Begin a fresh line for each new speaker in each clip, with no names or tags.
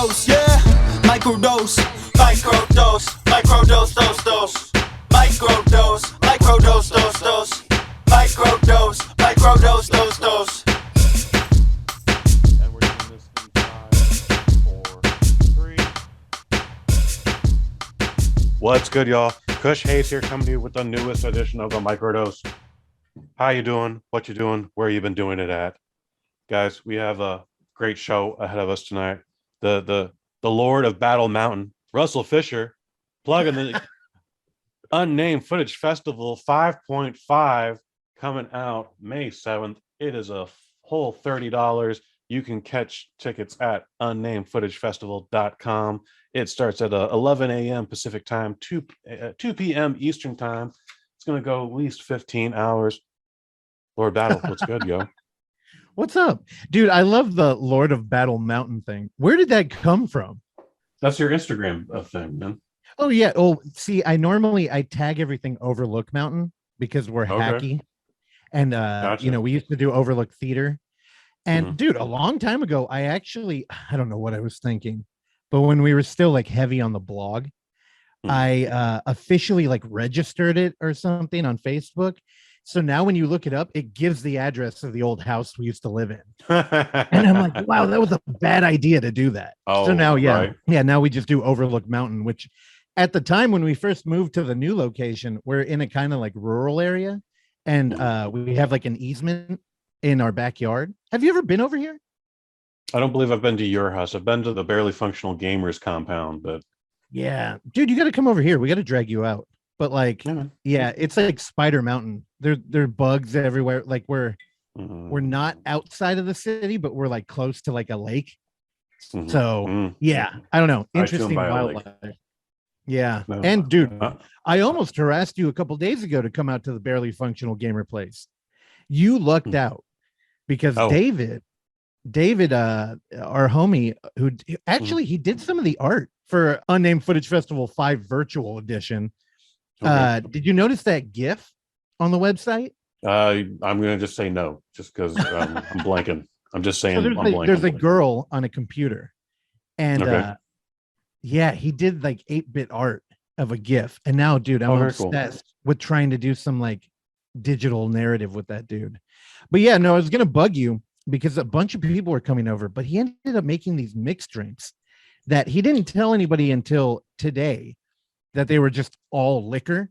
microdose, yeah. Microdose, microdose, microdose, dose. Microdose, microdose, dose. Microdose, microdose, dose.
And we're doing this in 5, 4, 3. What's good, y'all? Kush Hayes here, coming to you with the newest edition of the Microdose. How you doing? What you doing? Where you been doing it at? Guys, we have a great show ahead of us tonight. The Lord of Battle Mountain, Russell Fisher, plugging the Unnamed Footage Festival 5.5 coming out May 7th. It is a whole $30. You can catch tickets at unnamedfootagefestival.com. It starts at 11 a.m. Pacific time, 2 p.m. Eastern time. It's going to go at least 15 hours. Lord Battle, what's good, yo?
What's up? Dude, I love the Lord of Battle Mountain thing. Where did that come from?
That's your Instagram thing, man.
Oh, yeah. Oh, see, I tag everything Overlook Mountain because we're hacky. And,
Gotcha.
we used to do Overlook Theater. And, dude, a long time ago, I don't know what I was thinking. But when we were still, like, heavy on the blog, I officially, like, registered it or something on Facebook. So now when you look it up, it gives the address of the old house we used to live in. And I'm like, wow, that was a bad idea to do that.
Oh,
so now,
right.
now we just do Overlook Mountain, which at the time when we first moved to the new location, we're in a kind of like rural area. And we have like an easement in our backyard. Have you ever been over here?
I don't believe I've been to your house. I've been to the Barely Functional Gamers compound, but
yeah, dude, you got to come over here. We got to drag you out. But like, yeah, it's like Spider Mountain. There are bugs everywhere. Like we're not outside of the city, but we're like close to like a lake. So yeah, I don't know. Interesting wildlife. Yeah.
No.
And dude, I almost harassed you a couple days ago to come out to the Barely Functional Gamer place. You lucked out because David, our homie, who actually he did some of the art for Unnamed Footage Festival 5 virtual edition. Did you notice that GIF on the website?
I'm going to just say no, just because I'm blanking. I'm just saying.
So there's a girl on a computer, and he did like 8-bit art of a GIF. And now, dude, I'm obsessed with trying to do some like digital narrative with that dude. But yeah, no, I was going to bug you because a bunch of people were coming over, but he ended up making these mixed drinks that he didn't tell anybody until today. That they were just all liquor.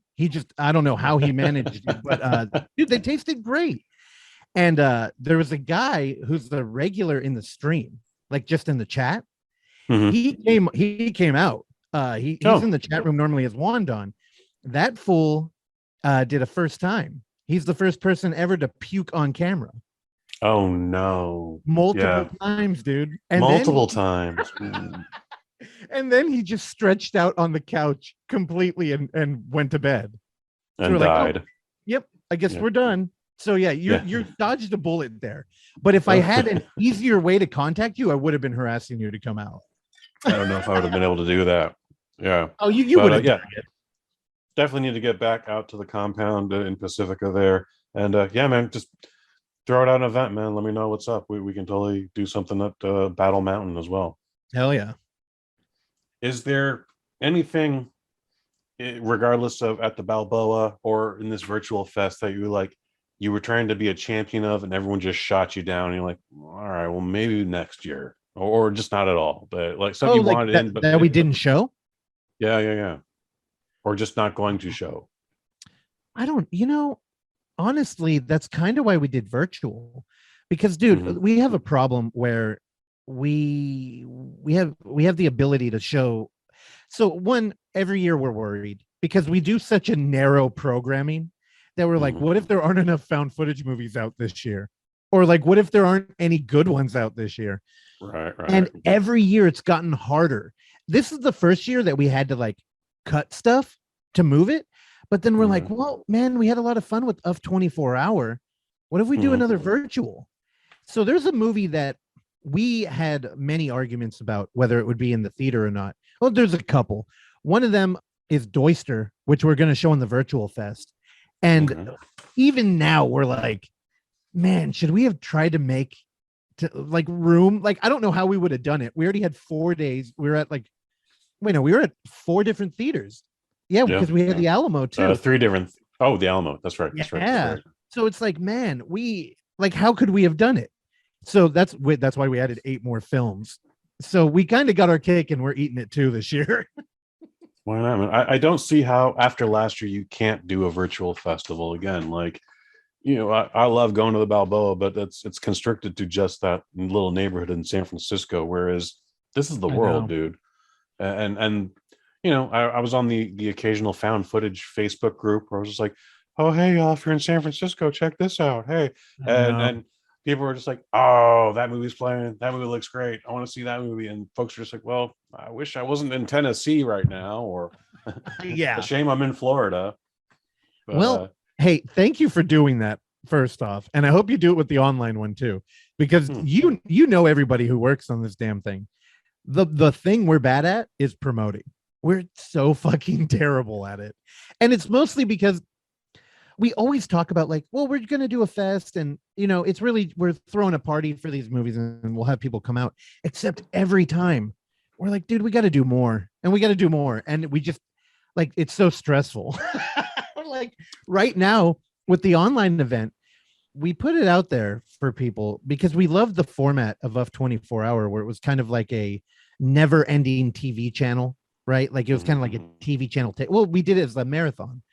I don't know how he managed it, but dude, they tasted great. And there was a guy who's the regular in the stream, like just in the chat. He came out. He's in the chat room normally as Wandon. That fool did a first time. He's the first person ever to puke on camera.
Oh no.
Multiple times, dude. And
multiple times.
And then he just stretched out on the couch completely and went to bed.
And died.
Like, yep, I guess we're done. So yeah, you're dodged a bullet there. But if I had an easier way to contact you, I would have been harassing you to come out.
I don't know if I would have been able to do that. Yeah.
Oh, you would have.
Definitely need to get back out to the compound in Pacifica there. And yeah, man, just throw it out an event, man. Let me know what's up. We can totally do something at Battle Mountain as well.
Hell yeah.
Is there anything, regardless of at the Balboa or in this virtual fest, that you were trying to be a champion of and everyone just shot you down and you're like, all right, well, maybe next year or just not at all, but like something you wanted in, but
that we didn't show?
Yeah. Or just not going to show.
I don't, honestly, that's kind of why we did virtual because dude, we have a problem where we have the ability to show. So one, every year we're worried because we do such a narrow programming that we're like, what if there aren't enough found footage movies out this year? Or like, what if there aren't any good ones out this year?
Right.
And every year it's gotten harder. This is the first year that we had to like cut stuff to move it. But then we're like, well, man, we had a lot of fun with UFF 24 hour. What if we do another virtual? So there's a movie that we had many arguments about whether it would be in the theater or not. Well, there's a couple. One of them is Doyster, which we're going to show in the virtual fest. And even now we're like, man, should we have tried like room. Like I don't know how we would have done it. We already had 4 days. We were at like we were at 4 different theaters. Yeah, because we had the Alamo too.
3 different. Oh, the Alamo. That's right. That's right.
Yeah. So it's like, man, we like, how could we have done it? So that's why we added 8 more films. So we kind of got our cake and we're eating it too this year.
Why not? I mean, I don't see how after last year you can't do a virtual festival again. Like, I love going to the Balboa, but it's constricted to just that little neighborhood in San Francisco. Whereas this is the world, dude. And I was on the occasional found footage Facebook group where I was just like, oh, hey, y'all, if you're in San Francisco, check this out. Hey. And people were just like, oh, that movie's playing. That movie looks great. I want to see that movie. And folks are just like, well, I wish I wasn't in Tennessee right now, or
yeah,
a shame I'm in Florida. But,
well, hey, thank you for doing that first off. And I hope you do it with the online one too, because you know everybody who works on this damn thing. The thing we're bad at is promoting. We're so fucking terrible at it. And it's mostly because we always talk about like, well, we're going to do a fest and, it's really, we're throwing a party for these movies and we'll have people come out, except every time we're like, dude, we got to do more and we got to do more. And we just like, it's so stressful. Like right now with the online event, we put it out there for people because we love the format of UFF 24 Hour, where it was kind of like a never ending TV channel, right? Like it was kind of like a TV channel. Well, we did it as a marathon.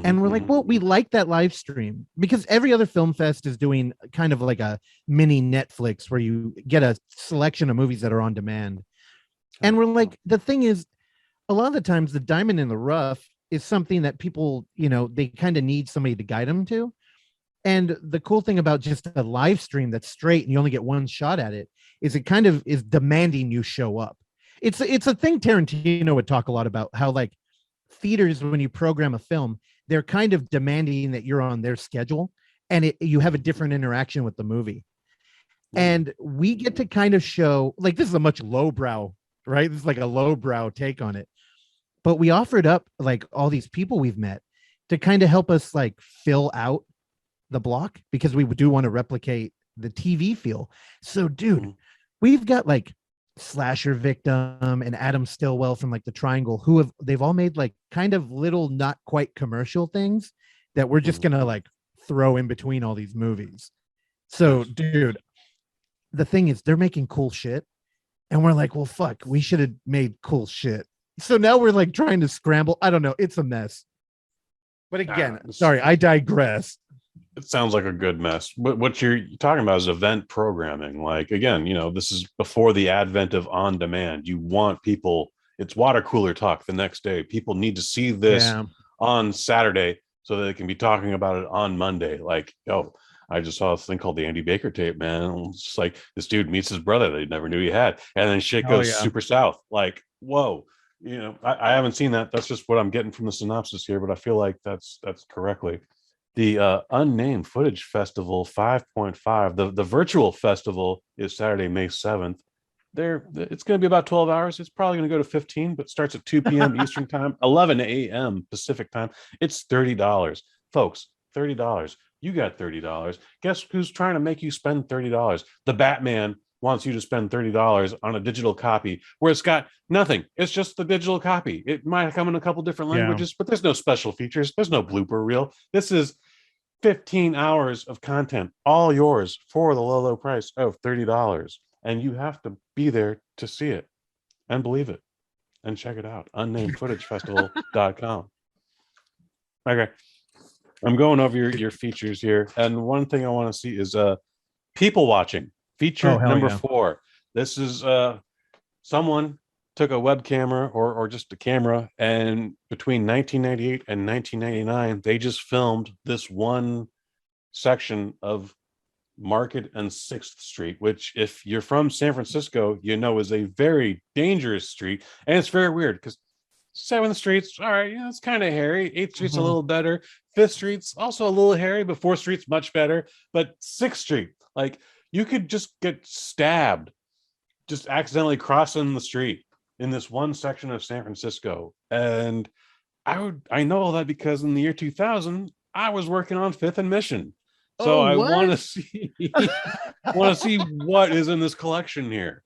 And we're like, well, we like that live stream because every other film fest is doing kind of like a mini Netflix where you get a selection of movies that are on demand. And we're like, the thing is, a lot of the times the diamond in the rough is something that people, they kind of need somebody to guide them to. And the cool thing about just a live stream that's straight and you only get one shot at it is it kind of is demanding you show up. It's a thing Tarantino would talk a lot about, how like theaters, when you program a film, they're kind of demanding that you're on their schedule and you have a different interaction with the movie. And we get to kind of show, like, this is a much lowbrow, right? This is like a lowbrow take on it. But we offered up like all these people we've met to kind of help us like fill out the block because we do want to replicate the TV feel. So, dude, we've got like Slasher Victim and Adam Stillwell from like the Triangle, they've all made like kind of little not quite commercial things that we're just gonna like throw in between all these movies. So, dude, the thing is they're making cool shit and we're like, well, fuck, we should have made cool shit. So now we're like trying to scramble. I don't know, it's a mess. But again, sorry, I digress.
It sounds like a good mess. What you're talking about is event programming. Like, again, this is before the advent of on demand. You want people, it's water cooler talk the next day. People need to see this on Saturday so that they can be talking about it on Monday. Like, oh, I just saw this thing called the Andy Baker tape, man. It's just like this dude meets his brother that he never knew he had. And then shit goes super south. Like, whoa. I haven't seen that. That's just what I'm getting from the synopsis here, but I feel like that's correctly. The Unnamed Footage Festival 5.5, the virtual festival is Saturday, May 7th. It's going to be about 12 hours. It's probably going to go to 15, but starts at 2 p.m. Eastern time, 11 a.m. Pacific time. It's $30. Folks, $30. You got $30. Guess who's trying to make you spend $30? The Batman wants you to spend $30 on a digital copy where it's got nothing. It's just the digital copy. It might come in a couple different languages, but there's no special features. There's no blooper reel. This is 15 hours of content, all yours for the low price of $30. And you have to be there to see it and believe it and check it out. UnnamedFootageFestival.com. Okay. I'm going over your features here. And one thing I want to see is people watching. Feature number 4. This is someone took a web camera or just a camera, and between 1998 and 1999, they just filmed this one section of Market and 6th Street, which, if you're from San Francisco, is a very dangerous street. And it's very weird because 7th Street's all right, it's kind of hairy. 8th Street's a little better. 5th Street's also a little hairy, but 4th Street's much better. But 6th Street, like, you could just get stabbed just accidentally crossing the street in this one section of San Francisco. And I know all that because in the year 2000, I was working on 5th and Mission. So
Oh,
I want to
what?
see what is in this collection here.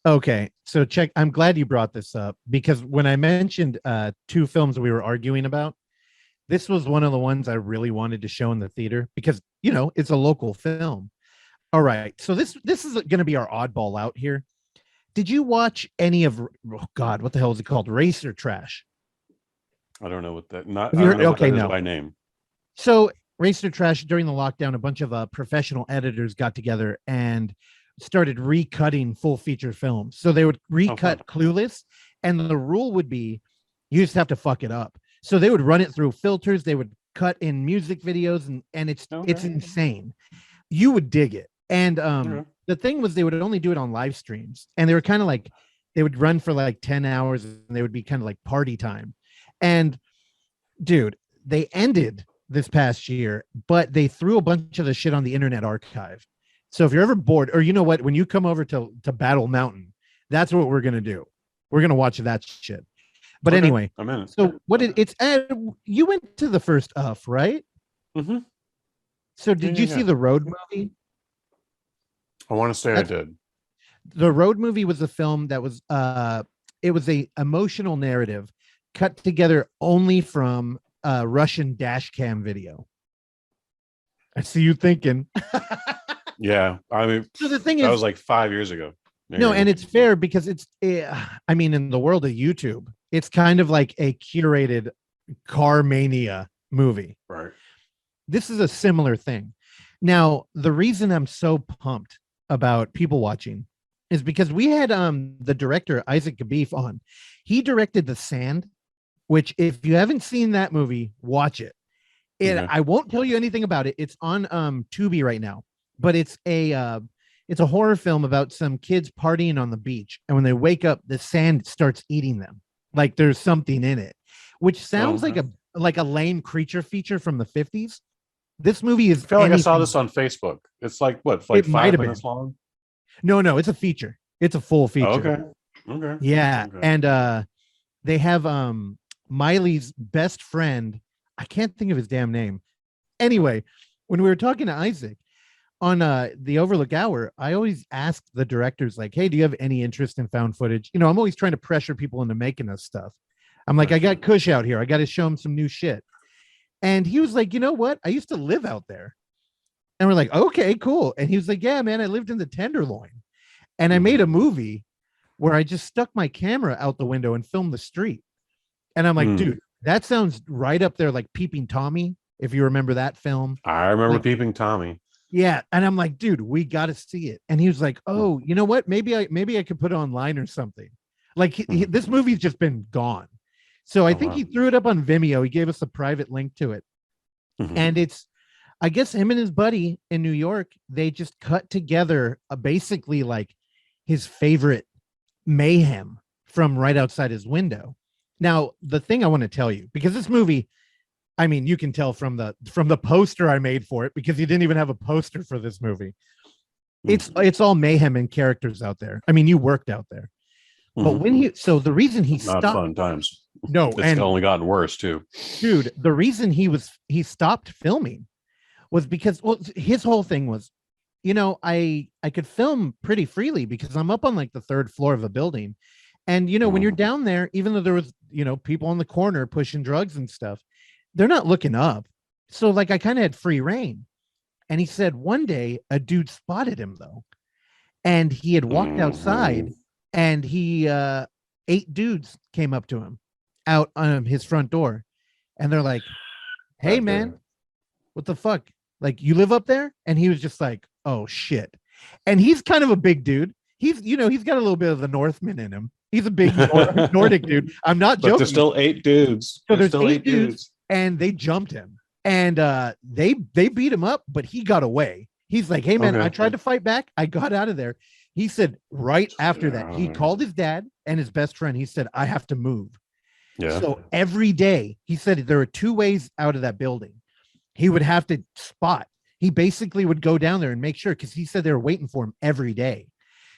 Okay, so check. I'm glad you brought this up because when I mentioned two films we were arguing about, this was one of the ones I really wanted to show in the theater because it's a local film. All right, so this is going to be our oddball out here. Did you watch any of? Oh God, what the hell is it called? Racer Trash.
I don't know what that. Not.
Have
I
you
don't
heard?
know what
Okay,
that is
no.
by name.
So Racer Trash during the lockdown, a bunch of professional editors got together and started recutting full feature films. So they would recut Clueless, and the rule would be you just have to fuck it up. So they would run it through filters. They would cut in music videos, and it's insane. You would dig it. And the thing was, they would only do it on live streams, and they were kind of like they would run for like 10 hours, and they would be kind of like party time. And dude, they ended this past year, but they threw a bunch of the shit on the Internet Archive. So if you're ever bored, or you know what, when you come over to Battle Mountain, that's what we're gonna do. We're gonna watch that shit. But anyway,
I'm in.
So it's you went to the first UFF, right?
Mm-hmm.
So did you see the Road movie?
I want to say I did.
The Road movie was a film that was it was a emotional narrative cut together only from Russian dash cam video. I see you thinking.
Yeah, I mean,
so the thing
that
is,
was like 5 years ago.
No, and it's fair because I mean, in the world of YouTube, it's kind of like a curated car mania movie.
Right.
This is a similar thing. Now, the reason I'm so pumped about people watching is because we had the director Isaac Gabif on. He directed The Sand, which if you haven't seen that movie, watch it. I won't tell you anything about it. It's on Tubi right now, but it's a horror film about some kids partying on the beach, and when they wake up, the sand starts eating them. Like there's something in it, which sounds like a lame creature feature from the 50s. This movie is.
I feel like I saw this on Facebook. It's like what, like 5 minutes long?
No, it's a feature. It's a full feature.
Okay.
Yeah, okay. And they have Miley's best friend. I can't think of his damn name. Anyway, when we were talking to Isaac on the Overlook Hour, I always ask the directors, like, hey, do you have any interest in found footage? I'm always trying to pressure people into making us stuff. I'm like, I got Kush out here. I got to show him some new shit. And he was like, you know what? I used to live out there. And we're like, okay, cool. And he was like, yeah, man, I lived in the Tenderloin. And I made a movie where I just stuck my camera out the window and filmed the street. And I'm like, dude, that sounds right up there like Peeping Tommy, if you remember that film.
I remember Peeping Tommy.
Yeah. And I'm like, dude, we got to see it. And he was like, oh, you know what? Maybe I could put it online or something. Like this movie's just been gone. So I think he threw it up on Vimeo. He gave us a private link to it. And it's, I guess him and his buddy in New York, they just cut together basically like his favorite mayhem from right outside his window. Now, the thing I want to tell you, because this movie, I mean, you can tell from the poster I made for it, because you didn't even have a poster for this movie. It's all mayhem and characters out there. I mean, you worked out there. But the reason he stopped,
not fun times.
No,
it's only gotten worse too.
Dude, the reason he stopped filming was because, well, his whole thing was, I could film pretty freely because I'm up on like the third floor of a building. And, when you're down there, even though there was, people on the corner pushing drugs and stuff, they're not looking up. So like I kind of had free reign. And he said one day a dude spotted him though. And he had walked outside, and 8 dudes came up to him out on his front door. And they're like, hey man, what the fuck? Like, you live up there? And he was just like, oh shit. And he's kind of a big dude. He's got a little bit of the Northman in him. He's a big Nordic dude. I'm not joking.
But there's still 8 dudes.
So there's still 8 dudes, and they jumped him, and they beat him up, but he got away. He's like, hey man, I tried to fight back. I got out of there. He said right after that, he called his dad and his best friend. He said, I have to move. Yeah. So every day, he said there were 2 ways out of that building. He would have to spot. He basically would go down there and make sure, because he said they were waiting for him every day.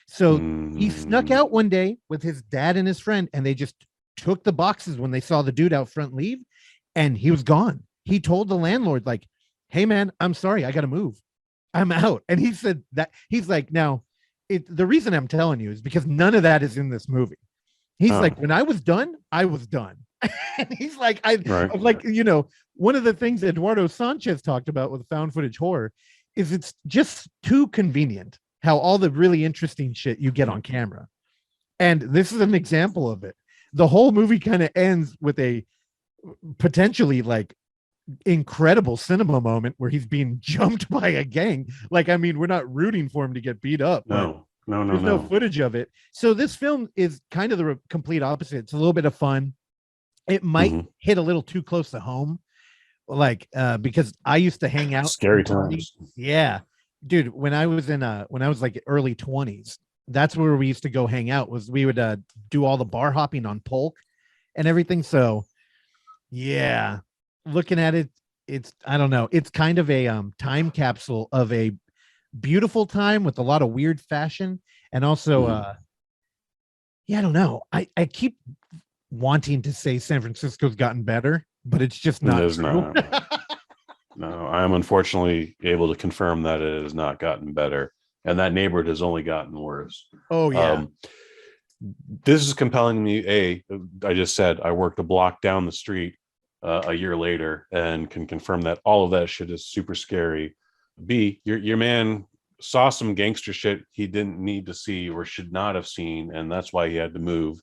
So he snuck out one day with his dad and his friend, and they just took the boxes when they saw the dude out front leave, and he was gone. He told the landlord, like, hey man, I'm sorry, I gotta move, I'm out. And he said that, he's like, now the reason I'm telling you is because none of that is in this movie. He's like, when I was done, I was done. And he's like,
Right.
like, one of the things Eduardo Sanchez talked about with found footage horror is it's just too convenient how all the really interesting shit you get on camera. And this is an example of it. The whole movie kind of ends with a potentially like incredible cinema moment where he's being jumped by a gang. Like, I mean, we're not rooting for him to get beat up.
No,
there's no footage of it. So this film is kind of the complete opposite. It's a little bit of fun. It might hit a little too close to home, like because I used to hang out.
Scary times.
Yeah, dude. When I was like early 20s, that's where we used to go hang out. Was we would do all the bar hopping on Polk and everything. So yeah, looking at it, it's, I don't know. It's kind of a time capsule of a beautiful time with a lot of weird fashion, and also yeah, I don't know. I keep wanting to say San Francisco's gotten better, but it's just not.
It is not. No, I am unfortunately able to confirm that it has not gotten better, and that neighborhood has only gotten worse.
Oh yeah.
This is compelling me. I just said I worked a block down the street a year later and can confirm that all of that shit is super scary. B, your man saw some gangster shit he didn't need to see or should not have seen, and that's why he had to move.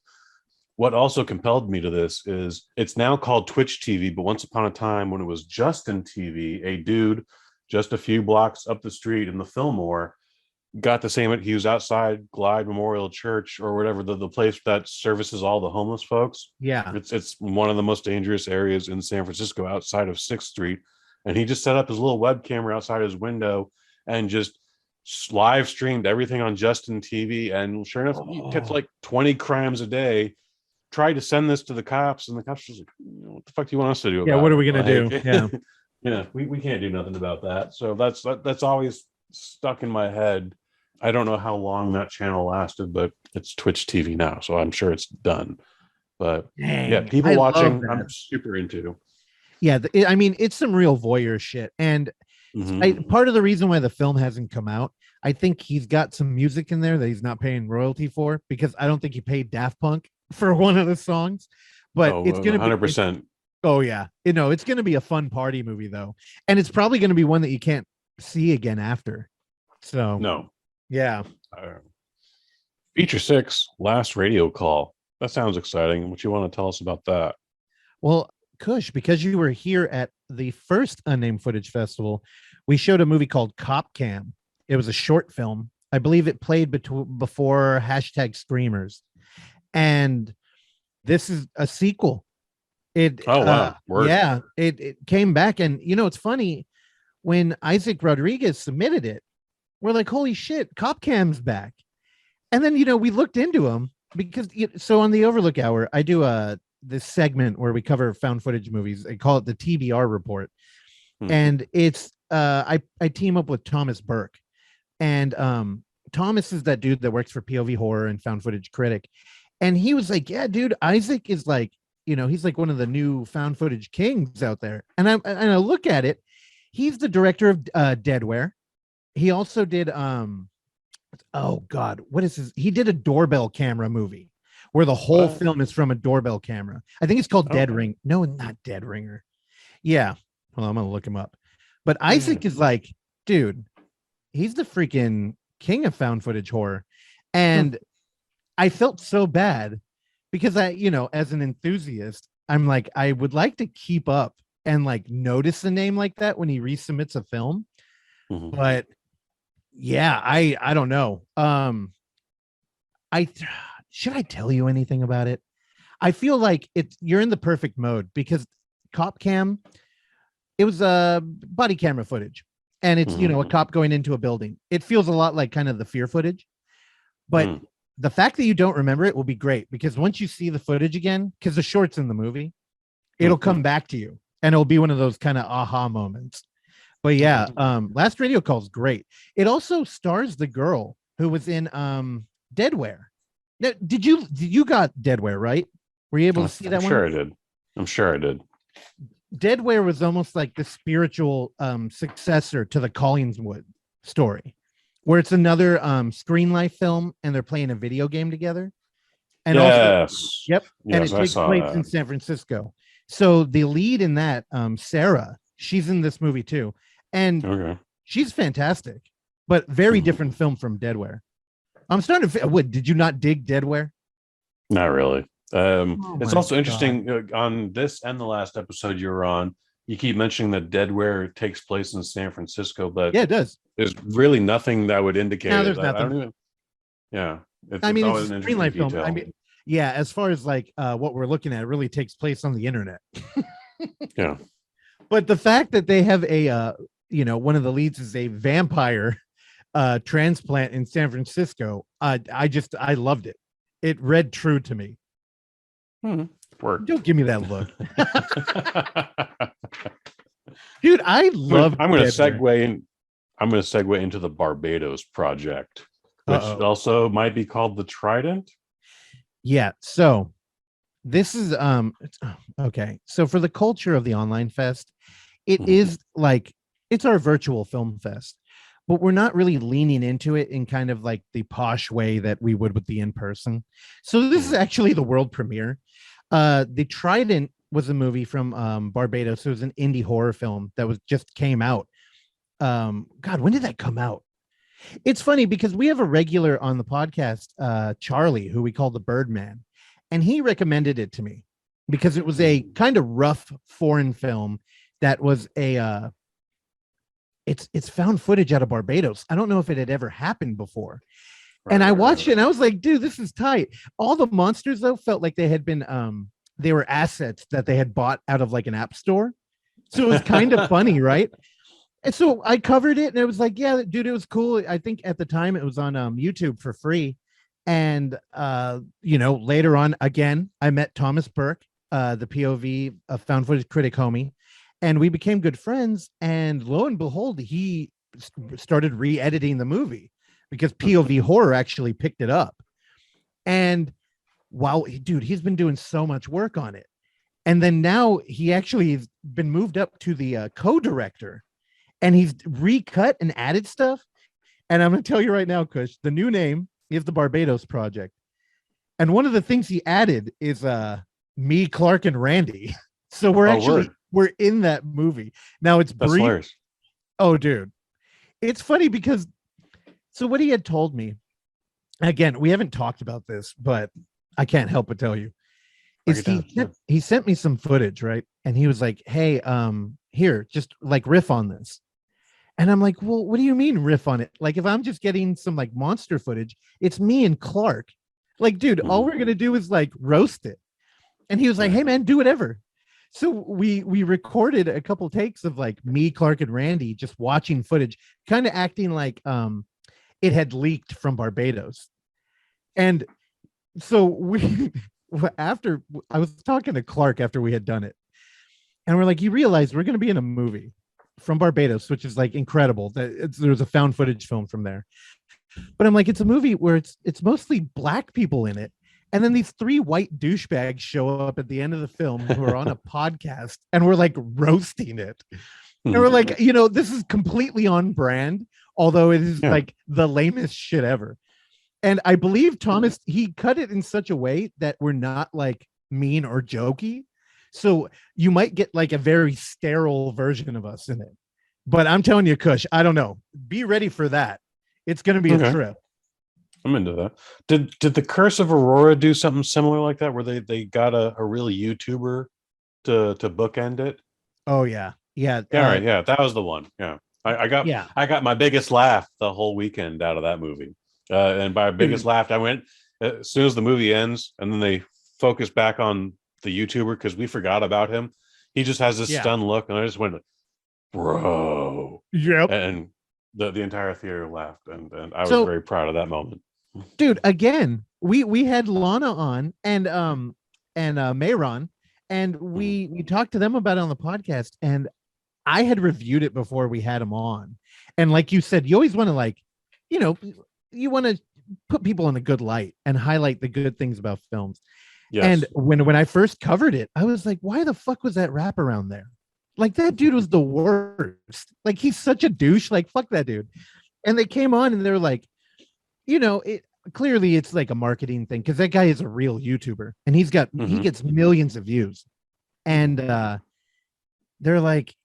What also compelled me to this is it's now called Twitch TV, but once upon a time when it was Justin TV, a dude just a few blocks up the street in the Fillmore got the same. He was outside Glide Memorial Church or whatever, the place that services all the homeless folks.
Yeah.
It's one of the most dangerous areas in San Francisco outside of 6th Street. And he just set up his little web camera outside his window and just live streamed everything on Justin TV. And sure enough, he gets like 20 crimes a day. Tried to send this to the cops, and the cops was like, what the fuck do you want us to do about
what are we gonna do? Yeah.
Yeah, we can't do nothing about that. So that's always stuck in my head. I don't know how long that channel lasted, but it's Twitch TV now, so I'm sure it's done. But
dang,
yeah, people watching, I'm super into.
Yeah, I mean, it's some real voyeur shit. And part of the reason why the film hasn't come out, I think he's got some music in there that he's not paying royalty for, because I don't think he paid Daft Punk for one of the songs. But it's going to be
100%.
Oh yeah, it's going to be a fun party movie though, and it's probably going to be one that you can't see again after. So
no,
yeah.
Feature 6, Last Radio Call. That sounds exciting. What you want to tell us about that?
Well, Kush, because you were here at the first Unnamed Footage Festival, we showed a movie called Cop Cam. It was a short film. I believe it played before #Screamers. And this is a sequel.
Wow.
Yeah, it came back. And it's funny, when Isaac Rodriguez submitted it, we're like, holy shit, Cop Cam's back. And then we looked into him, because so on the Overlook Hour, I do this segment where we cover found footage movies. I call it the TBR report. And it's I team up with Thomas Burke. And Thomas is that dude that works for POV Horror and Found Footage Critic. And he was like, yeah, dude, Isaac is like, he's like one of the new found footage kings out there. And I look at it. He's the director of Deadware. He also did, oh God, what is his? He did a doorbell camera movie where the whole film is from a doorbell camera. I think it's called Dead Ring. No, not Dead Ringer. Yeah. Hold on, I'm going to look him up. But Isaac is like, dude, he's the freaking king of found footage horror. And I felt so bad because as an enthusiast, I'm like, I would like to keep up and like notice a name like that when he resubmits a film. But yeah, I don't know. Should I tell you anything about it? I feel like you're in the perfect mode, because Cop Cam, it was body camera footage, and it's a cop going into a building. It feels a lot like kind of the Fear footage, but the fact that you don't remember it will be great, because once you see the footage again, because the short's in the movie, it'll come back to you, and it'll be one of those kind of aha moments. But yeah, Last Radio Call is great. It also stars the girl who was in Deadware. Now, did you got Deadware, right? Were you able to see that one?
Sure I did. I'm sure I did.
Deadware was almost like the spiritual successor to the Collingswood story, where it's another screen life film and they're playing a video game together. And also,
Yes.
yep, and it
Yes, I
takes
saw
place
that.
in San Francisco. So the lead in that, Sarah, she's in this movie too, and
Okay.
she's fantastic, but very different film from Deadware. I'm starting to. What did you not dig Deadware?
Not really. It's
my
also interesting on this and the last episode you were on. You keep mentioning that Deadware takes place in San Francisco, but
Yeah, it does.
there's really nothing that would indicate
No,
it.
there's
I don't
nothing.
even. Yeah,
I mean,
always
it's a
an
screen
interesting
life film.
detail.
I mean, yeah, as far as like what we're looking at, it really takes place on the internet.
Yeah.
But the fact that they have a one of the leads is a vampire transplant in San Francisco, I loved it. It read true to me.
Work.
Don't give me that look. Dude, I love
I'm going to segue into the Barbados project, which also might be called the Trident.
Yeah, so this is okay. So for the culture of the online fest, it is like it's our virtual film fest, but we're not really leaning into it in kind of like the posh way that we would with the in-person. So this is actually the world premiere. The Trident was a movie from Barbados. It was an indie horror film that just came out. God, when did that come out? It's funny because we have a regular on the podcast, Charlie, who we call the Birdman, and he recommended it to me because it was a kind of rough foreign film that was a it's found footage out of Barbados. I don't know if it had ever happened before. Right, and I watched it and I was like, dude, this is tight. All the monsters though felt like they had been they were assets that they had bought out of like an app store. So it was kind of funny, right? And so I covered it and it was like, yeah, dude, it was cool. I think at the time it was on YouTube for free. And later on, again, I met Thomas Burke, the POV found footage critic homie, and we became good friends. And lo and behold, he started re-editing the movie because POV horror actually picked it up. And wow, dude, he's been doing so much work on it. And then now he actually has been moved up to the co-director, and he's recut and added stuff. And I'm going to tell you right now, Kush, the new name is the Barbados Project. And one of the things he added is me, Clark, and Randy. So we're in that movie. Now it's brief. Oh, dude. It's funny because so what he had told me, again, we haven't talked about this, but I can't help but tell you, is he sent me some footage, right? And he was like, hey, here, just like riff on this. And I'm like, well, what do you mean riff on it? Like, if I'm just getting some like monster footage, it's me and Clark. Like, dude, all we're gonna do is like roast it. And he was like, hey man, do whatever. So we recorded a couple takes of like me, Clark, and Randy just watching footage, kind of acting like it had leaked from Barbados. And so after I was talking to Clark after we had done it, and we're like, you realize we're gonna be in a movie from Barbados, which is like incredible. There's a found footage film from there. But I'm like, it's a movie where it's mostly black people in it. And then these three white douchebags show up at the end of the film who are on a podcast, and we're like roasting it. And we're like, this is completely on brand, although it is like the lamest shit ever. And I believe Thomas, he cut it in such a way that we're not like mean or jokey. So you might get like a very sterile version of us in it. But I'm telling you, Kush, I don't know. Be ready for that. It's going to be a trip.
I'm into that. Did the Curse of Aurora do something similar like that, where they got a real YouTuber to bookend it?
Oh yeah.
Yeah. Right. Yeah. That was the one. Yeah. I got my biggest laugh the whole weekend out of that movie. And by biggest laugh, I went as soon as the movie ends, and then they focus back on the YouTuber because we forgot about him. He just has this stunned look, and I just went, bro.
Yep.
And the entire theater laughed, and I was very proud of that moment.
Dude, again, we had Lana on and Mayron, and we talked to them about it on the podcast, and I had reviewed it before we had them on. And like you said, you always want to like, you want to put people in a good light and highlight the good things about films. Yes. And when I first covered it, I was like, why the fuck was that wraparound there? Like that dude was the worst. Like he's such a douche. Like fuck that dude. And they came on and they're like, it clearly it's like a marketing thing because that guy is a real YouTuber and he gets millions of views. And they're like,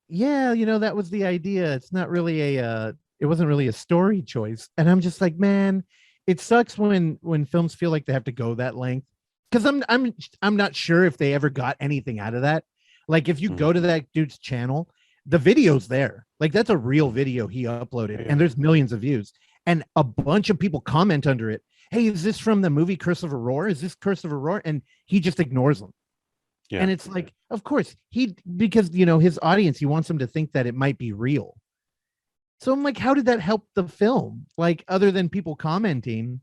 yeah, that was the idea. It's not really it wasn't really a story choice. And I'm just like, man, it sucks when films feel like they have to go that length. Because I'm not sure if they ever got anything out of that. Like if you go to that dude's channel, the video's there. Like that's a real video he uploaded, and there's millions of views. And a bunch of people comment under it. Hey, is this from the movie Curse of Aurora? Is this Curse of Aurora? And he just ignores them. Yeah. And it's like, of course, because his audience, he wants them to think that it might be real. So I'm like, how did that help the film? Like, other than people commenting,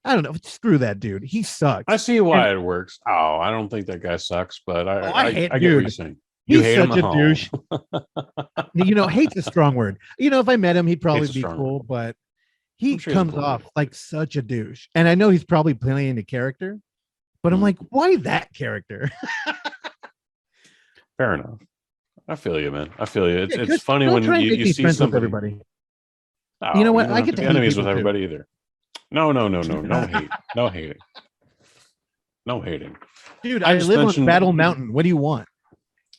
I don't know. Screw that dude. He sucks.
I see why it works. Oh, I don't think that guy sucks, but I get what you're saying.
You hate such him a douche. Hate's a strong word. If I met him, he'd probably be cool, but he comes off like such a douche. And I know he's probably playing a character, but I'm like, why that character?
Fair enough. I feel you, man. I feel you. It's funny when you see somebody.
Everybody.
Oh,
you know what? I get to be
enemies with everybody either. No hate. No hating. No hating.
Dude, I live on Battle Mountain. What do you want?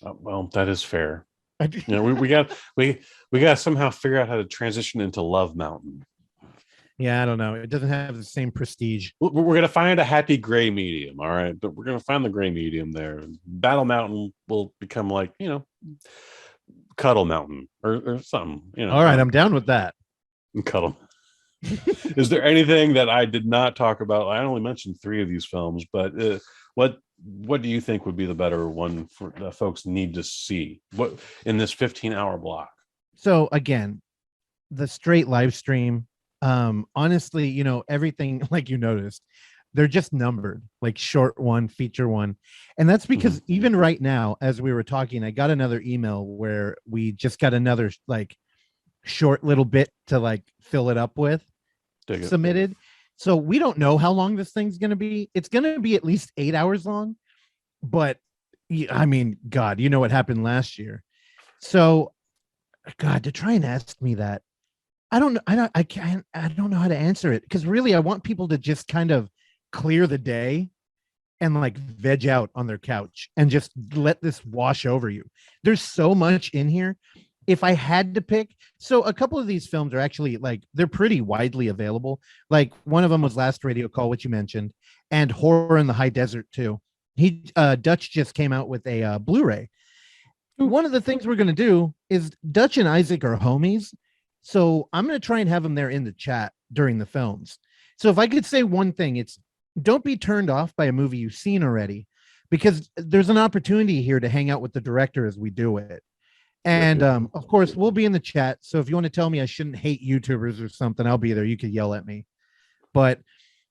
Well, that is fair. We got to somehow figure out how to transition into Love Mountain.
Yeah, I don't know. It doesn't have the same prestige.
We're going to find a happy gray medium, all right? But we're going to find the gray medium there. Battle Mountain will become like, Cuddle Mountain or something.
All right, I'm down with that.
Cuddle. Is there anything that I did not talk about? I only mentioned 3 of these films, but what do you think would be the better one for the folks need to see? What in this 15-hour block?
So again, the straight live stream. Honestly, everything like you noticed, they're just numbered, like short one, feature one. And that's because even right now, as we were talking, I got another email where we just got another like short little bit to like fill it up with submitted. So we don't know how long this thing's going to be. It's going to be at least 8 hours long, but I mean, God, you know what happened last year. So God, to try and ask me that, I don't know how to answer it, because really I want people to just kind of clear the day and like veg out on their couch and just let this wash over you. There's so much in here. If I had to pick, so a couple of these films are actually like, they're pretty widely available. Like one of them was Last Radio Call, which you mentioned, and Horror in the High Desert too. Dutch just came out with a Blu-ray. One of the things we're going to do is Dutch and Isaac are homies. So I'm going to try and have them there in the chat during the films. So if I could say one thing, it's don't be turned off by a movie you've seen already, because there's an opportunity here to hang out with the director as we do it. And of course, we'll be in the chat. So if you want to tell me I shouldn't hate YouTubers or something, I'll be there. You could yell at me. But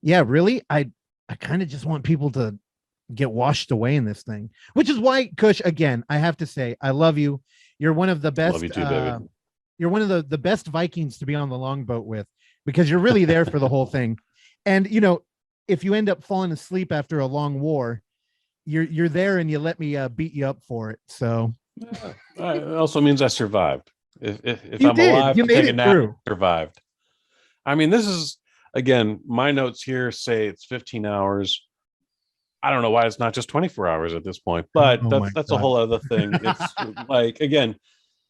yeah, really, I kind of just want people to get washed away in this thing, which is why, Kush, again, I have to say, I love you. You're one of the best.
Love you too, baby.
You're one of the best Vikings to be on the longboat with, because you're really there for the whole thing. And, if you end up falling asleep after a long war, you're there and you let me beat you up for it. So
it also means I survived. If I'm alive, you made it through. Survived. I mean, this is, again, my notes here say it's 15 hours. I don't know why it's not just 24 hours at this point, but that's a whole other thing. It's like, again,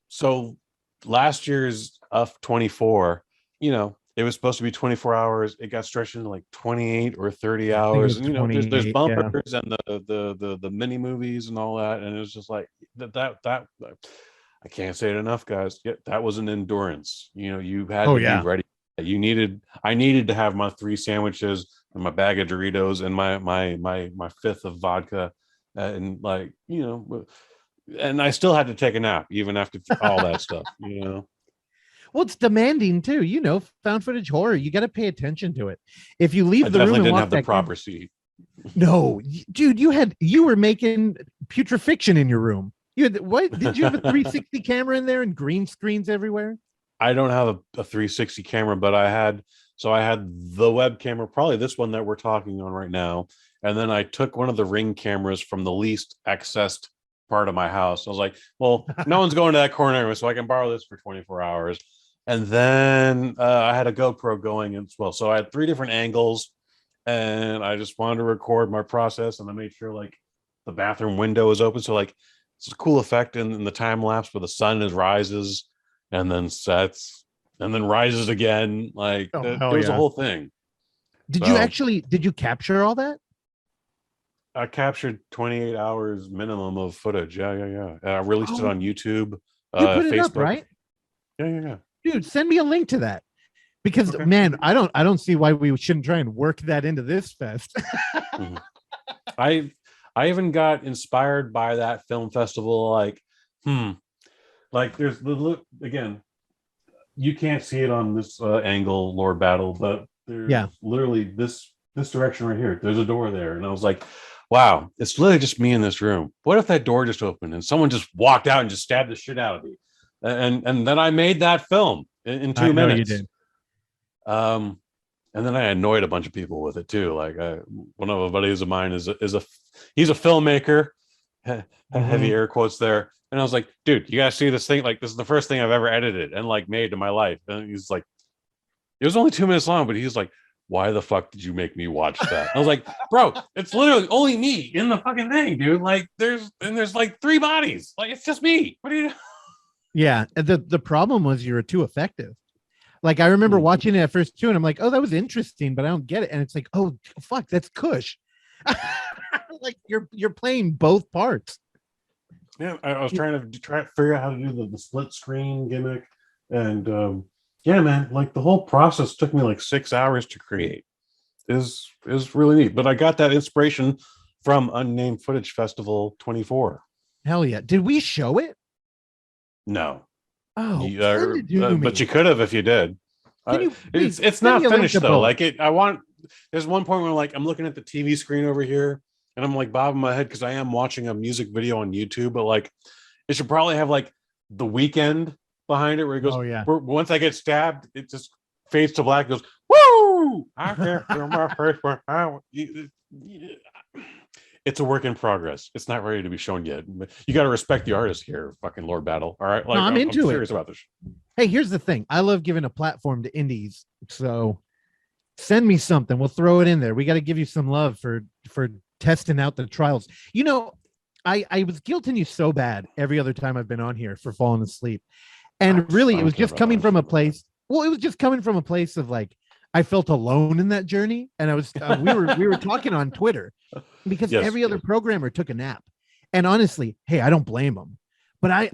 so last year's UFF 24, it was supposed to be 24 hours. It got stretched into like 28 or 30 hours. And there's bumpers and the mini movies and all that. And it was just like that I can't say it enough, guys. Yeah, that was an endurance. You had to be ready. I needed to have my 3 sandwiches and my bag of Doritos and my fifth of vodka, and like, and I still had to take a nap even after all that stuff,
Well, it's demanding too, found footage horror. You got to pay attention to it. If you leave the room and
didn't
walk
have the proper seat.
No, dude, you were making putrefaction in your room. What did you have a 360 camera in there and green screens everywhere?
I don't have a 360 camera, but I had the web camera, probably this one that we're talking on right now. And then I took one of the Ring cameras from the least accessed part of my house. I was like, well, no one's going to that corner anyway, so I can borrow this for 24 hours. And then I had a GoPro going as well. So I had 3 different angles, and I just wanted to record my process, and I made sure like the bathroom window is open. So like it's a cool effect in the time lapse where the sun rises and then sets and then rises again. Like it was a whole thing.
Did you capture all that?
I captured 28 hours minimum of footage. Yeah. I released it on YouTube,
you put it
Facebook.
up, right?
Yeah.
Dude, send me a link to that. Because man, I don't see why we shouldn't try and work that into this fest.
I even got inspired by that film festival. Like there's the look again. You can't see it on this angle, Lord Battle, but there's literally this direction right here. There's a door there, and I was like, wow, it's literally just me in this room. What if that door just opened and someone just walked out and just stabbed the shit out of me? And then I made that film in 2 minutes. You did. And then I annoyed a bunch of people with it too. Like one of my buddies of mine he's a filmmaker, heavy air quotes there. And I was like, dude, you guys see this thing? Like, this is the first thing I've ever edited and like made in my life. And he's like, it was only 2 minutes long, but he's like, why the fuck did you make me watch that? I was like, bro, it's literally only me in the fucking thing, dude. Like there's like 3 bodies. Like, it's just me. What are you?
Yeah. The problem was you were too effective. Like I remember watching it at first too, and I'm like, oh, that was interesting, but I don't get it. And it's like, oh fuck, that's Kush. Like you're playing both parts.
Yeah, I was trying to figure out how to do the split screen gimmick, and yeah, man, like the whole process took me like 6 hours to create. Is really neat. But I got that inspiration from Unnamed Footage Festival 24.
Hell yeah! Did we show it?
No.
Oh,
but you could have if you did. It's not finished though. Like there's one point where like I'm looking at the TV screen over here and I'm like bobbing my head because I am watching a music video on YouTube, but like it should probably have like the weekend behind it where it goes, once I get stabbed, it just fades to black, goes, woo! I can't feel my face. It's a work in progress. It's not ready to be shown yet. You got to respect the artist here, fucking Lord Battle. All right, like
no, I'm
serious about this.
Hey, here's the thing. I love giving a platform to indies. So send me something. We'll throw it in there. We got to give you some love for testing out the trials. You know, I was guilting you so bad every other time I've been on here for falling asleep, and really, it was just coming from a place. Well, it was just coming from a place of like I felt alone in that journey, and I was we were talking on Twitter because every other programmer took a nap, and honestly, hey, I don't blame them, but I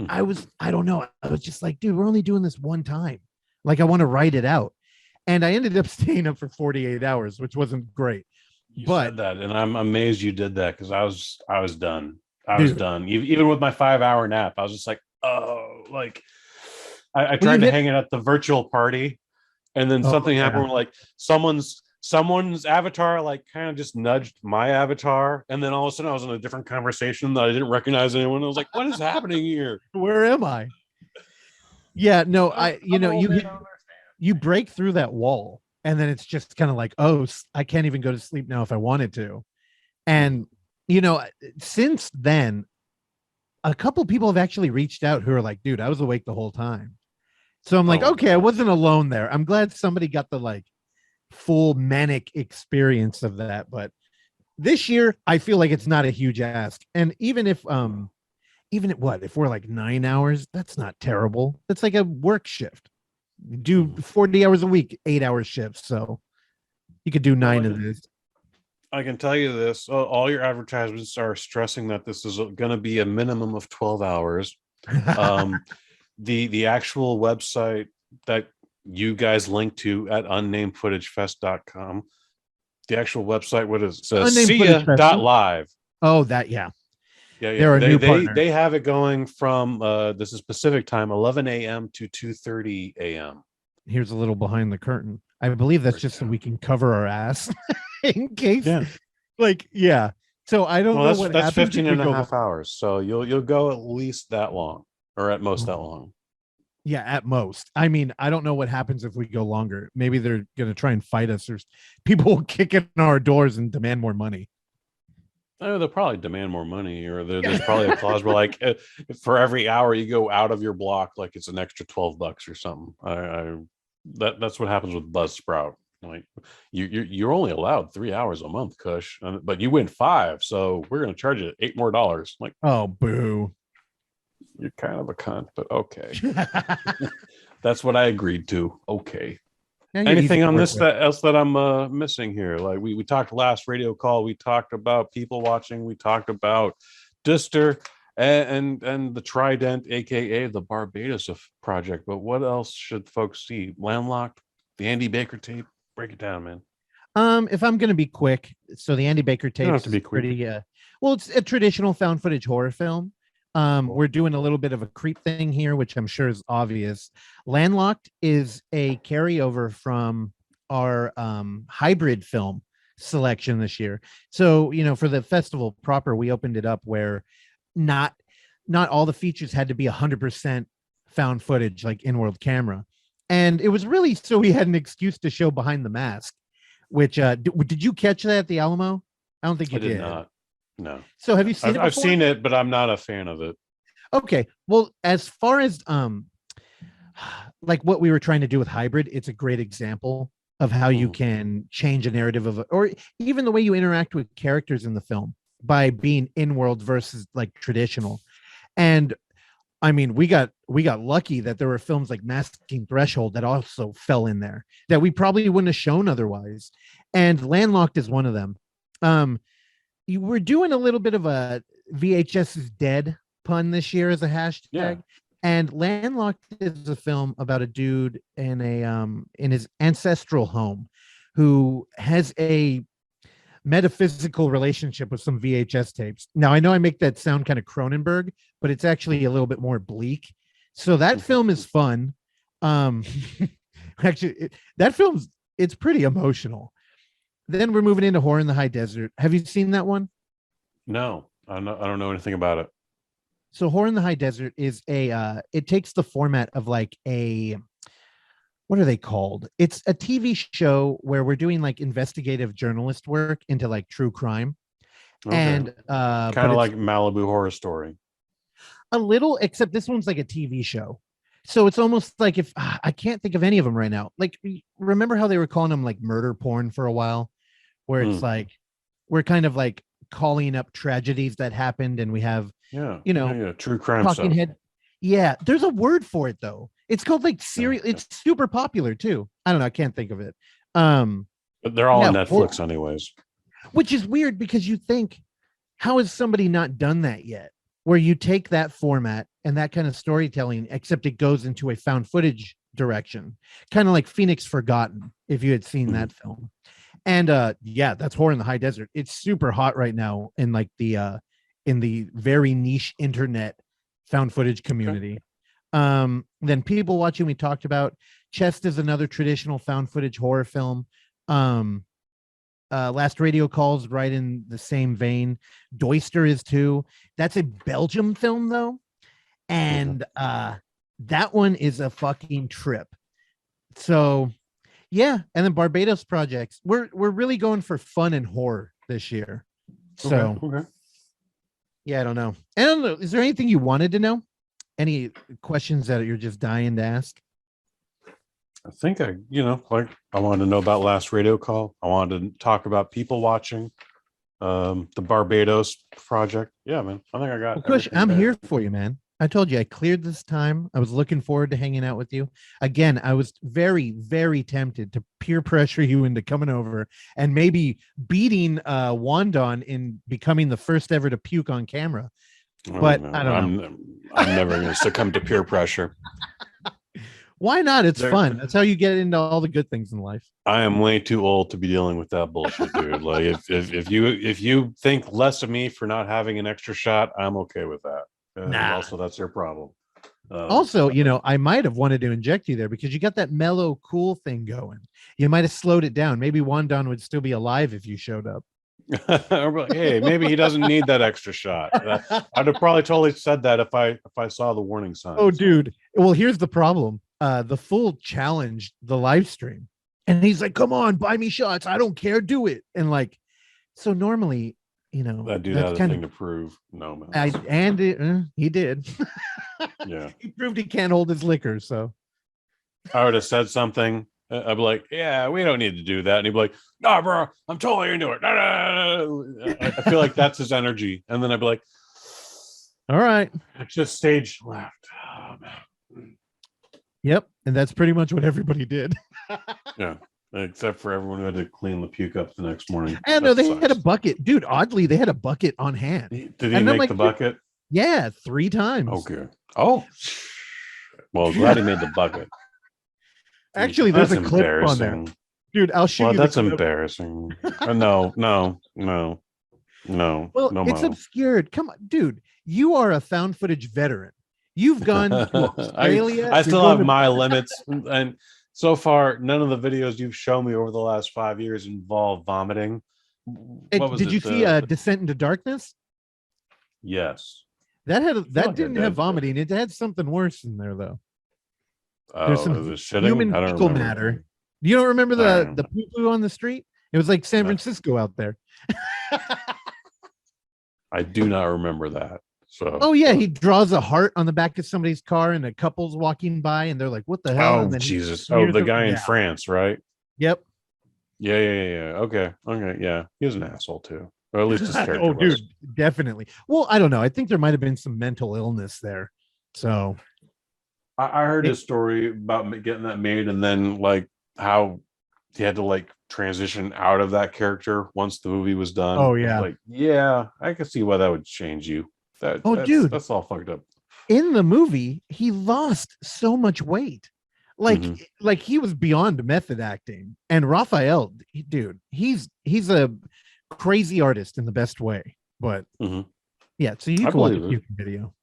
don't know, I was just like, dude, we're only doing this one time, like I want to write it out, and I ended up staying up for 48 hours, which wasn't great.
You said that, and I'm amazed you did that because I was done. I was done. Even with my 5-hour nap, I was just like, oh, like I tried to hang it at the virtual party. And then something happened where like someone's avatar like kind of just nudged my avatar, and then all of a sudden I was in a different conversation that I didn't recognize anyone. I was like, "What is happening here?
Where am I?" Yeah, no, you break through that wall, and then it's just kind of like, oh, I can't even go to sleep now if I wanted to. And you know, since then, a couple people have actually reached out who are like, "Dude, I was awake the whole time." So I'm like, okay, I wasn't alone there. I'm glad somebody got the like full manic experience of that. But this year, I feel like it's not a huge ask. And even if we're like 9 hours, that's not terrible. That's like a work shift. Do 40 hours a week, 8-hour shifts. So you could do 9 of this.
I can tell you this: all your advertisements are stressing that this is going to be a minimum of 12 hours. The actual website that you guys link to at unnamedfootagefest.com, the actual website, what is it? Says sia.live.
Oh, that yeah.
They're a new partner. They have it going from this is Pacific time, 11 a.m. to 2:30 a.m.
Here's a little behind the curtain. I believe that's just so we can cover our ass in case. Yeah. So I don't know what
that's 15 and a half hours. So you'll go at least that long. Or at most that long.
Yeah, at most. I mean, I don't know what happens if we go longer. Maybe they're going to try and fight us, or people will kick in our doors and demand more money.
Oh, they'll probably demand more money, or there's probably a clause where like for every hour you go out of your block, like it's an extra $12 or something. That's what happens with Buzzsprout. Like you're only allowed 3 hours a month, Kush, but you win 5, so we're gonna charge you $8 more. Like,
Oh, boo.
you're kind of a cunt, but okay. That's what I agreed to. Okay. Anything on this else that I'm missing here? Like we talked last radio call, we talked about people watching, we talked about Dister and the Trident, aka the Barbados project. But what else should folks see? Landlocked, the Andy Baker tape. Break it down, man.
If I'm gonna be quick, so the Andy Baker tape
have to be quick.
pretty well, it's a traditional found footage horror film. We're doing a little bit of a creep thing here, which I'm sure is obvious. Landlocked is a carryover from our hybrid film selection this year. So, for the festival proper, we opened it up where not all the features had to be 100% found footage, like in-world camera. And it was really so we had an excuse to show Behind the Mask, which did you catch that at the Alamo? I don't think you did.
Not. No.
So have you seen it before?
I've seen it, but I'm not a fan of it.
Okay. Well, as far as like what we were trying to do with hybrid, it's a great example of how you can change a narrative of it, or even the way you interact with characters in the film by being in-world versus like traditional. And I mean, we got lucky that there were films like Masking Threshold that also fell in there that we probably wouldn't have shown otherwise. And Landlocked is one of them. You were doing a little bit of a VHS is dead pun this year as a hashtag. Yeah. And Landlocked is a film about a dude in in his ancestral home who has a metaphysical relationship with some VHS tapes. Now, I know I make that sound kind of Cronenberg, but it's actually a little bit more bleak. So that film is fun. Actually, it's pretty emotional. Then we're moving into Horror in the High Desert. Have you seen that one?
No, I don't know anything about it.
So Horror in the High Desert is it takes the format of like what are they called? It's a TV show where we're doing like investigative journalist work into like true crime. Okay. And
kind of like Malibu Horror Story.
A little, except this one's like a TV show. So it's almost like if I can't think of any of them right now. Like, remember how they were calling them like murder porn for a while? Where it's like we're kind of like calling up tragedies that happened, and we have
true crime stuff.
Yeah, there's a word for it though. It's called like serial. It's super popular too. I don't know. I can't think of it.
But they're all on Netflix anyways.
Which is weird because you think, how has somebody not done that yet? Where you take that format and that kind of storytelling, except it goes into a found footage direction, kind of like Phoenix Forgotten, if you had seen that film. And that's Horror in the High Desert. It's super hot right now in like the very niche internet found footage community. Okay. Then People Watching, we talked about. Chest is another traditional found footage horror film. Last Radio Calls right in the same vein. Doister is too. That's a Belgium film though. And that one is a fucking trip. So yeah, and then Barbados projects. We're really going for fun and horror this year. So
okay.
Yeah, I don't know. Is there anything you wanted to know? Any questions that you're just dying to ask?
I think I wanted to know about Last Radio Call. I wanted to talk about People Watching, the Barbados project. Yeah, man. I think I got.
Well, Kush, I'm here for you, man. I told you I cleared this time. I was looking forward to hanging out with you. Again, I was very, very tempted to peer pressure you into coming over and maybe beating Wandon in becoming the first ever to puke on camera. But I don't know.
I'm never going to succumb to peer pressure.
Why not? It's fun. That's how you get into all the good things in life.
I am way too old to be dealing with that bullshit, dude. Like if you think less of me for not having an extra shot, I'm okay with that. Also, that's your problem.
Also, I might have wanted to inject you there because you got that mellow, cool thing going. You might have slowed it down. Maybe Wandon would still be alive if you showed up.
Hey, maybe he doesn't need that extra shot. I'd have probably totally said that if I saw the warning signs.
Oh, dude. Well, here's the problem. The Fool challenged the live stream, and he's like, "Come on, buy me shots. I don't care. Do it." And like, so normally
That dude
that's
had a
kind
thing
of
to prove. No, man.
he did.
Yeah.
He proved he can't hold his liquor. So
I would have said something. I'd be like, yeah, we don't need to do that. And he'd be like, nah, bro, I'm totally into it. I feel like that's his energy. And then I'd be like,
all right.
it's just stage left. Oh, man.
Yep. And that's pretty much what everybody did.
Yeah. Except for everyone who had to clean the puke up the next morning.
I know they had a bucket. Dude, oddly, they had a bucket on hand.
Did he make the bucket?
Yeah, 3 times.
Okay. Oh. Well, glad he made the bucket.
Actually, there's a clip on there. Dude, I'll show you.
That's embarrassing. No. Well,
it's obscured. Come on, dude. You are a found footage veteran. You've gone to Australia.
I still have my limits. And so far, none of the videos you've shown me over the last 5 years involve vomiting.
Did you see Descent into Darkness?
Yes.
That didn't have vomiting. It had something worse in there, though. There's some human fecal matter. You don't remember the poo-poo on the street? It was like San Francisco out there.
I do not remember that. So.
Oh yeah, he draws a heart on the back of somebody's car, and a couple's walking by, and they're like, "What the hell?"
Oh Jesus! Oh, the guy in France, right?
Yep.
Yeah. Okay. Yeah, he was an asshole too, or at least his character.
Oh, dude, definitely. Well, I don't know. I think there might have been some mental illness there. So,
I heard his story about getting that made, and then like how he had to like transition out of that character once the movie was done.
Oh yeah,
like yeah, I could see why that would change you.
Dude,
that's all fucked up.
In the movie, he lost so much weight, like he was beyond method acting. And Raphael, dude, he's a crazy artist in the best way. But yeah, so you can watch a YouTube video.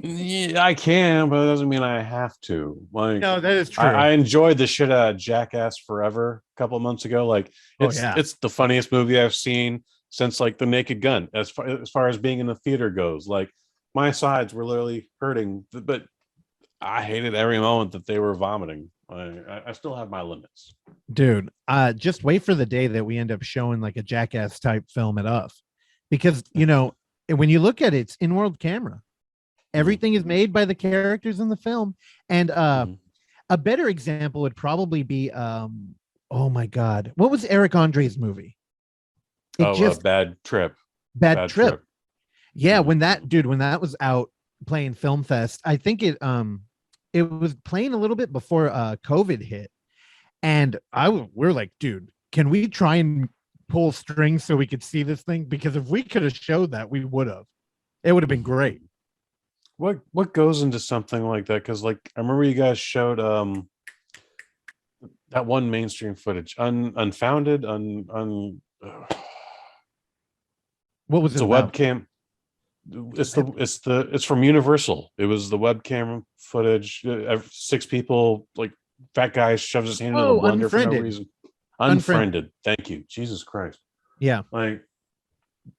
Yeah, I can, but it doesn't mean I have to. Like,
no, that is true.
I enjoyed the shit out of Jackass Forever a couple of months ago. Like, it's the funniest movie I've seen since like The Naked Gun, as far as being in the theater goes. Like, my sides were literally hurting, but I hated every moment that they were vomiting. I still have my limits,
dude. Just wait for the day that we end up showing like a Jackass type film at UFF, because when you look at it, it's in-world camera. Everything is made by the characters in the film, and a better example would probably be oh my god, what was Eric Andre's movie?
Bad Trip.
Bad Trip. Yeah, when that was out playing Film Fest, I think it was playing a little bit before COVID hit, and we're like, dude, can we try and pull strings so we could see this thing? Because if we could have showed that, we would have. It would have been great.
What goes into something like that? Because like I remember you guys showed that one mainstream footage, Unfounded,
what was it?
It's a webcam. It's from Universal. It was the webcam footage. 6 people, like fat guy shoves his hand in the blender for no reason. Unfriended. Thank you. Jesus Christ.
Yeah.
Like,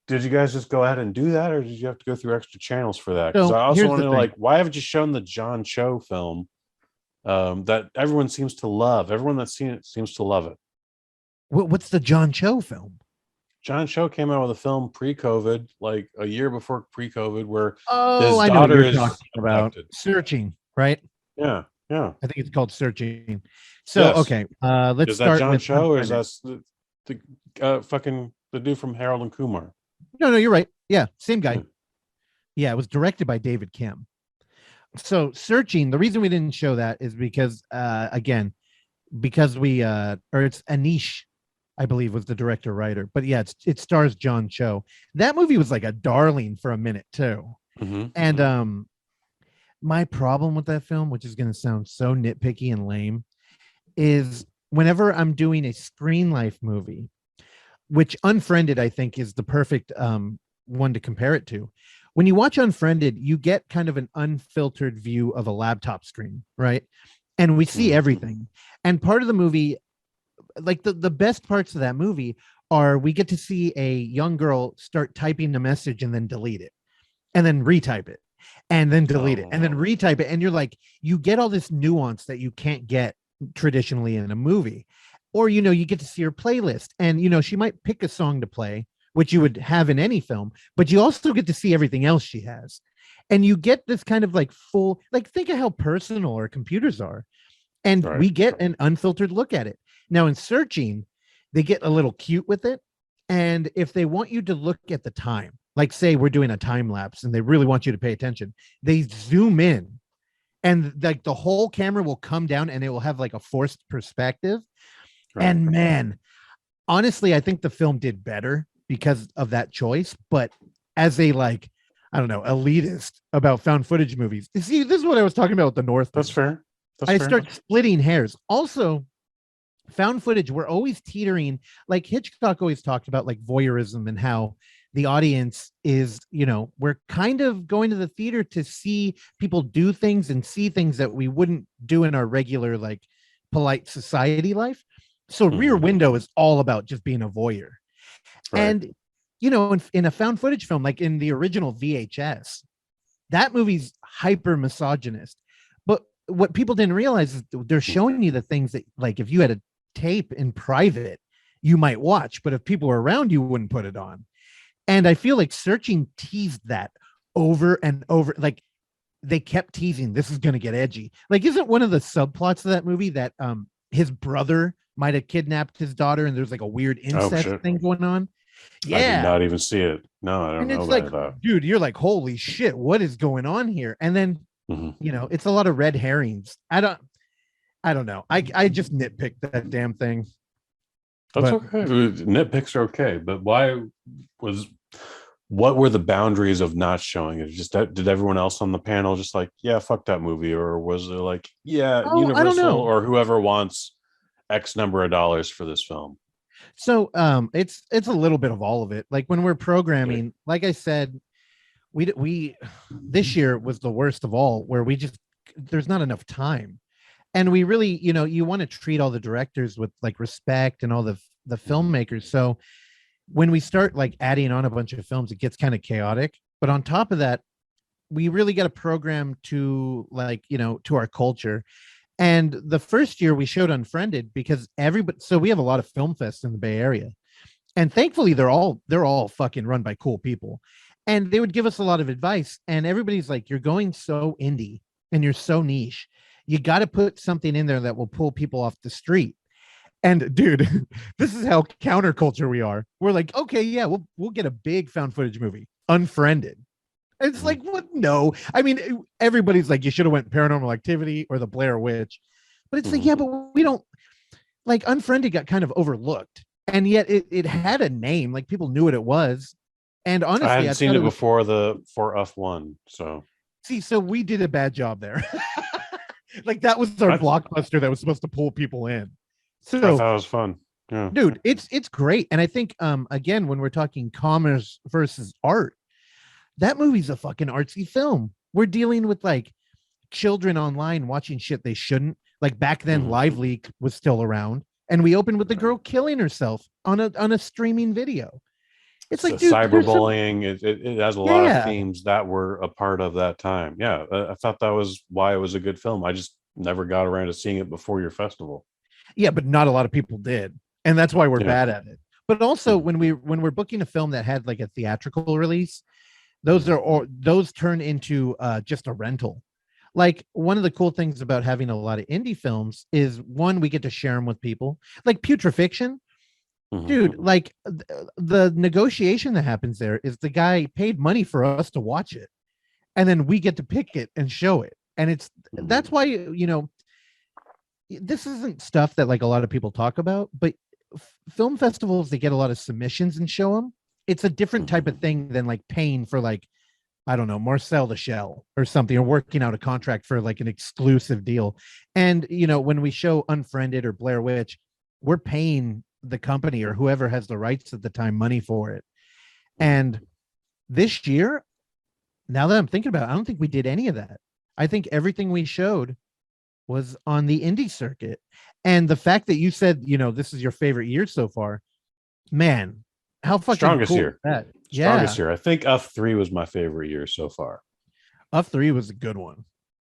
did you guys just go ahead and do that, or did you have to go through extra channels for that? Because I also want to know, like, why haven't you shown the John Cho film that everyone seems to love? Everyone that's seen it seems to love it.
What's the John Cho film?
John Cho came out with a film pre-COVID, like a year before pre-COVID, where
his daughter is talking about Searching, right?
Yeah. I
think it's called Searching. So yes. Okay, let's start.
Is that John Cho, or is that the fucking the dude from Harold and Kumar?
No, you're right. Yeah, same guy. Yeah, it was directed by David Kim. So Searching, the reason we didn't show that is because it's Anish, I believe, was the director writer. But yeah, it stars John Cho. That movie was like a darling for a minute too. And my problem with that film, which is going to sound so nitpicky and lame, is whenever I'm doing a Screen Life movie, which Unfriended, I think, is the perfect one to compare it to. When you watch Unfriended, you get kind of an unfiltered view of a laptop screen, right? And we see everything. And part of the movie, like the best parts of that movie are we get to see a young girl start typing a message and then delete it and then retype it and then delete it and then retype it. And you're like, you get all this nuance that you can't get traditionally in a movie. Or, you get to see her playlist and, she might pick a song to play which you would have in any film, but you also get to see everything else she has. And you get this kind of like full, like, think of how personal our computers are. And we get an unfiltered look at it. Now in Searching, they get a little cute with it. And if they want you to look at the time, like say we're doing a time lapse and they really want you to pay attention, they zoom in and like the whole camera will come down and it will have like a forced perspective. And man, honestly, I think the film did better because of that choice. But as a like, I don't know, elitist about found footage movies, see, this is what I was talking about with the North.
That's fair.
I start splitting hairs. Also, found footage, we're always teetering, like Hitchcock always talked about like voyeurism and how the audience is, we're kind of going to the theater to see people do things and see things that we wouldn't do in our regular, like, polite society life. So Rear Window is all about just being a voyeur. And, in a found footage film, like in the original VHS, that movie's hyper misogynist. But what people didn't realize is they're showing you the things that, like, if you had a tape in private, you might watch, but if people were around, you wouldn't put it on. And I feel like Searching teased that over and over. Like, they kept teasing, this is going to get edgy. Like, isn't one of the subplots of that movie that his brother might have kidnapped his daughter and there's like a weird incest thing going on? Yeah.
I did not even see it. No, I don't know about that.
Dude, you're like, holy shit, what is going on here? And then, it's a lot of red herrings. I don't know. I just nitpicked that damn thing.
That's okay. Nitpicks are okay. But what were the boundaries of not showing it? Just that, did everyone else on the panel just like, yeah, fuck that movie? Or was it like, yeah, Universal or whoever wants X number of dollars for this film?
So it's a little bit of all of it. Like when we're programming, like I said, we this year was the worst of all, where there's not enough time. And we really, you want to treat all the directors with like respect and all the filmmakers. So when we start like adding on a bunch of films, it gets kind of chaotic. But on top of that, we really got a program to like, to our culture. And the first year we showed Unfriended because so we have a lot of film fests in the Bay Area. And thankfully they're all fucking run by cool people. And they would give us a lot of advice. And everybody's like, you're going so indie and you're so niche. You got to put something in there that will pull people off the street. And dude, this is how counterculture we are. We're like, okay, yeah, we'll get a big found footage movie, Unfriended. It's like, what? No. I mean, everybody's like, you should have went Paranormal Activity or the Blair Witch. But it's like, yeah, but we don't, like, Unfriended got kind of overlooked. And yet it had a name, like people knew what it was. And honestly,
I hadn't seen it before the 4F1. So
see, so we did a bad job there. Like that was our blockbuster that was supposed to pull people in. So
I thought it was fun. Yeah.
Dude, it's great. And I think again, when we're talking commerce versus art, that movie's a fucking artsy film. We're dealing with like children online watching shit they shouldn't. Like back then, Live Leak was still around, and we opened with the girl killing herself on a streaming video. It's like, dude,
cyberbullying. It has a lot of themes that were a part of that time. Yeah, I thought that was why it was a good film. I just never got around to seeing it before your festival. Yeah,
but not a lot of people did, and that's why we're bad at it. But also, when we're booking a film that had like a theatrical release, those turn into just a rental. Like one of the cool things about having a lot of indie films is one, we get to share them with people. Like Putrefaction. Dude, like the negotiation that happens there is the guy paid money for us to watch it, and then we get to pick it and show it. And that's why, this isn't stuff that like a lot of people talk about, but film festivals, they get a lot of submissions and show them. It's a different type of thing than like paying for like, I don't know, Marcel the Shell or something, or working out a contract for like an exclusive deal. And, when we show Unfriended or Blair Witch, we're paying the company or whoever has the rights at the time money for it. And this year, now that I'm thinking about it, I don't think we did any of that. I think everything we showed was on the indie circuit. And the fact that you said, this is your favorite year so far, man, how fucking
strongest
cool
year.
Is that?
Strongest year. I think UFF3 was my favorite year so far.
UFF3 was a good one.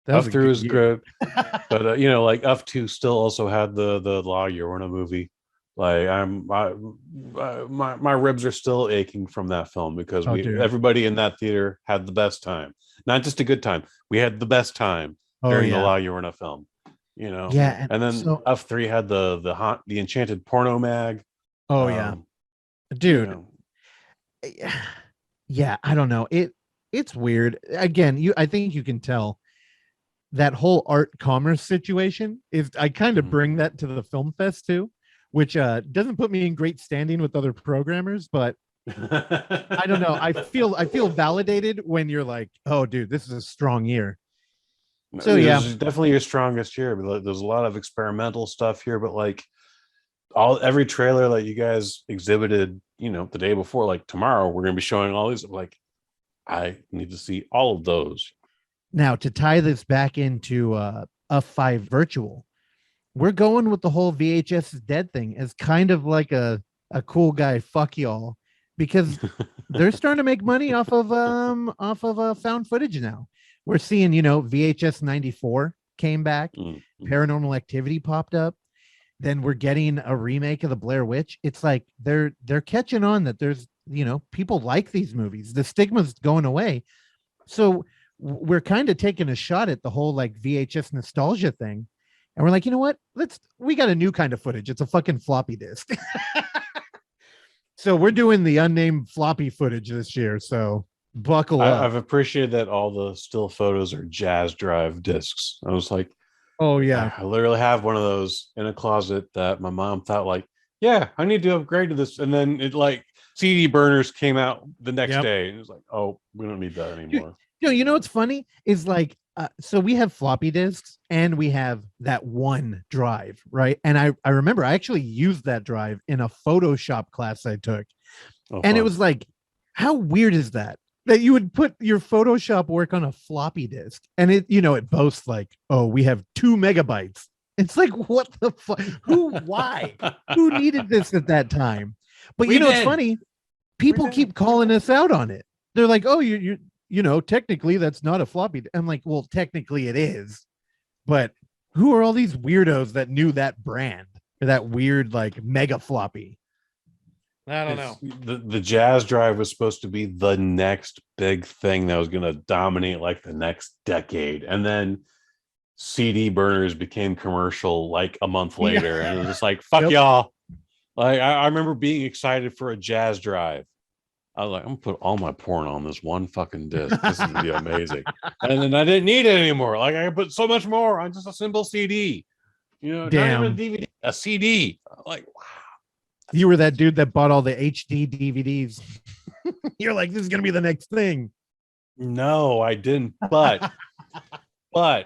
UFF3 was good. But like UFF2 still also had the Law Yorna movie. Like my ribs are still aching from that film because everybody in that theater had the best time. Not just a good time. We had the best time during the La Llorona film. You know.
Yeah,
and then F3 had the enchanted porno mag.
Oh yeah. Dude. You know. Yeah, I don't know. It's weird. Again, I think you can tell that whole art commerce situation is I kind of bring that to the film fest too, which doesn't put me in great standing with other programmers, but I don't know. I feel validated when you're like, oh dude, this is a strong year. So
this is definitely your strongest year. There's a lot of experimental stuff here, but like every trailer that you guys exhibited, you know, the day before, like tomorrow we're gonna be showing all these. Like, I need to see all of those.
Now, to tie this back into F5 virtual, we're going with the whole VHS is dead thing as kind of like a cool guy, fuck y'all, because they're starting to make money off of found footage now. We're seeing, you know, VHS 94 came back, Paranormal Activity popped up. Then we're getting a remake of the Blair Witch. It's like they're catching on that there's, you know, people like these movies. The stigma's going away. So we're kind of taking a shot at the whole like VHS nostalgia thing. And we're like, you know what? We got a new kind of footage. It's a fucking floppy disk. So we're doing the unnamed floppy footage this year. So buckle up.
I've appreciated that all the still photos are jazz drive discs. I was like,
oh yeah,
I literally have one of those in a closet that my mom thought like, yeah, I need to upgrade to this. And then it like CD burners came out the next day. And it was like, oh, we don't need that anymore.
You know what's funny is like, so we have floppy disks and we have that one drive, right? And I remember I actually used that drive in a Photoshop class I took. And it was like, how weird is that you would put your Photoshop work on a floppy disk and it, you know, it boasts like, oh, we have 2 megabytes. It's like, what the fuck? Why? Who needed this at that time? But you know, it's funny. People keep calling us out on it. They're like, oh, you know, technically that's not a floppy. I'm like, well, technically it is, but who are all these weirdos that knew that brand or that weird like mega floppy? I don't know.
The jazz drive was supposed to be the next big thing that was going to dominate like the next decade. And then CD burners became commercial like a month later. And it was just like, fuck y'all. Like, I remember being excited for a jazz drive. I was like, I'm gonna put all my porn on this one fucking disc. This is gonna be amazing. And then I didn't need it anymore. Like, I put so much more on just a simple CD. You know,
damn.
Not even a DVD, a CD. Like, wow.
You were that dude that bought all the HD DVDs. You're like, this is gonna be the next thing.
No, I didn't. But when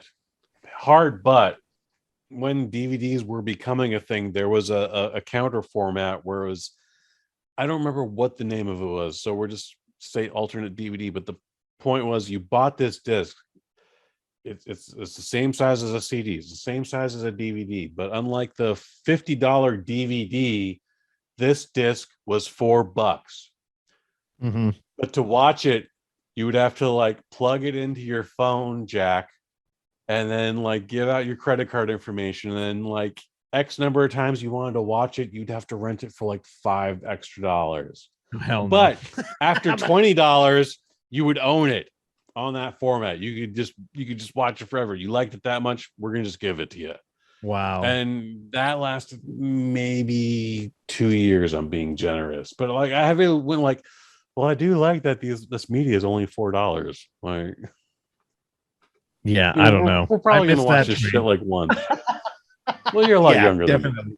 DVDs were becoming a thing, there was a counter format where it was, I don't remember what the name of it was, so we're just say alternate DVD. But the point was, you bought this disc. It's the same size as a CD, it's the same size as a DVD, but unlike the $50 DVD, this disc was $4. But to watch it, you would have to like plug it into your phone jack, and then like give out your credit card information, and then like X number of times you wanted to watch it, you'd have to rent it for like $5 extra.
Hell no.
But after $20, you would own it on that format. You could just watch it forever. You liked it that much, we're gonna just give it to you.
Wow.
And that lasted maybe 2 years. I'm being generous, but like I haven't went like, well, I do like that this media is only $4. Like,
yeah, I don't know.
We're probably gonna watch this shit like once. Well, you're a lot younger than me.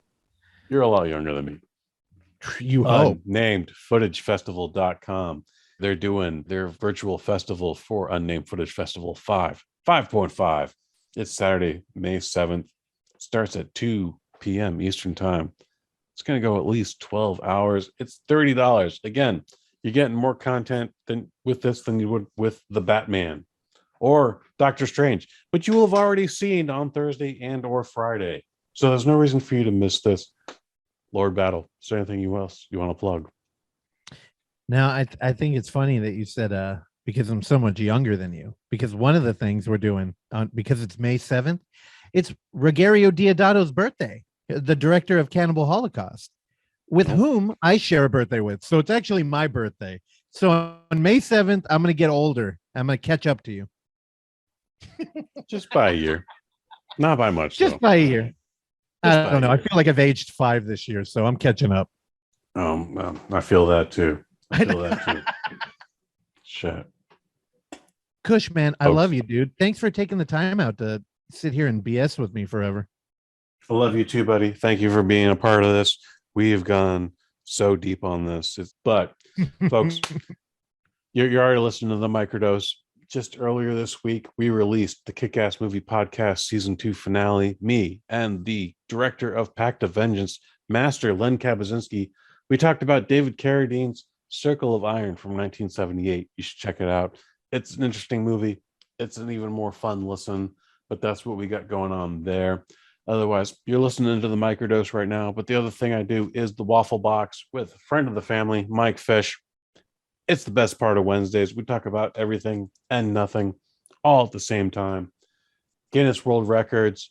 You're a lot younger than me.
You hope.
UnnamedFootagefestival.com. They're doing their virtual festival for Unnamed Footage Festival 5.5. It's Saturday, May 7th. Starts at 2 p.m. Eastern time. It's going to go at least 12 hours. It's $30. Again, you're getting more content than you would with the Batman or Doctor Strange, but you will have already seen on Thursday and or Friday. So there's no reason for you to miss this. Lord Battle, is there anything else you want to plug?
Now, I think it's funny that you said, because I'm so much younger than you, because one of the things we're doing, because it's May 7th, it's Rogerio Diodato's birthday, the director of Cannibal Holocaust. with whom I share a birthday with. So it's actually my birthday. So on May 7th, I'm going to get older. I'm going to catch up to you.
Just by a year. Not by much.
Just by a year. I don't know. I feel like I've aged 5 this year, so I'm catching up.
I feel that too. Shit.
Kush, man, I love you, dude. Thanks for taking the time out to sit here and BS with me forever.
I love you too, buddy. Thank you for being a part of this. We have gone so deep on this. But, folks, you're already listening to the Microdose. Just earlier this week, we released the Kick-Ass Movie Podcast Season 2 finale. Me and the director of Pact of Vengeance, Master Len Kabazinski. We talked about David Carradine's Circle of Iron from 1978. You should check it out. It's an interesting movie. It's an even more fun listen, but that's what we got going on there. Otherwise, you're listening to the Microdose right now, but the other thing I do is the Waffle Box with a friend of the family, Mike Fish. It's the best part of Wednesdays. We talk about everything and nothing all at the same time. Guinness World Records,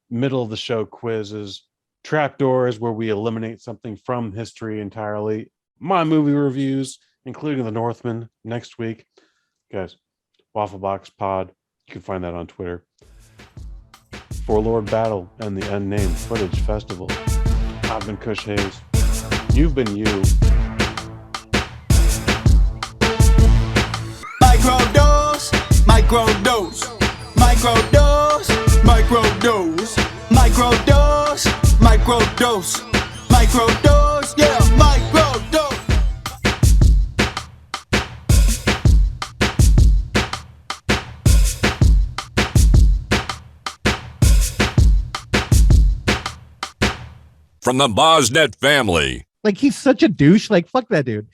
middle of the show quizzes, trapdoors where we eliminate something from history entirely, my movie reviews, including The Northman next week. Guys, Waffle Box Pod, you can find that on Twitter. For Lord Battle and the Unnamed Footage Festival. I've been Kush Hayes. You've been you.
Microdose, microdose, microdose, microdose, microdose, microdose, microdose, yeah, microdose.
From the BosNet family.
Like, he's such a douche. Like, fuck that dude.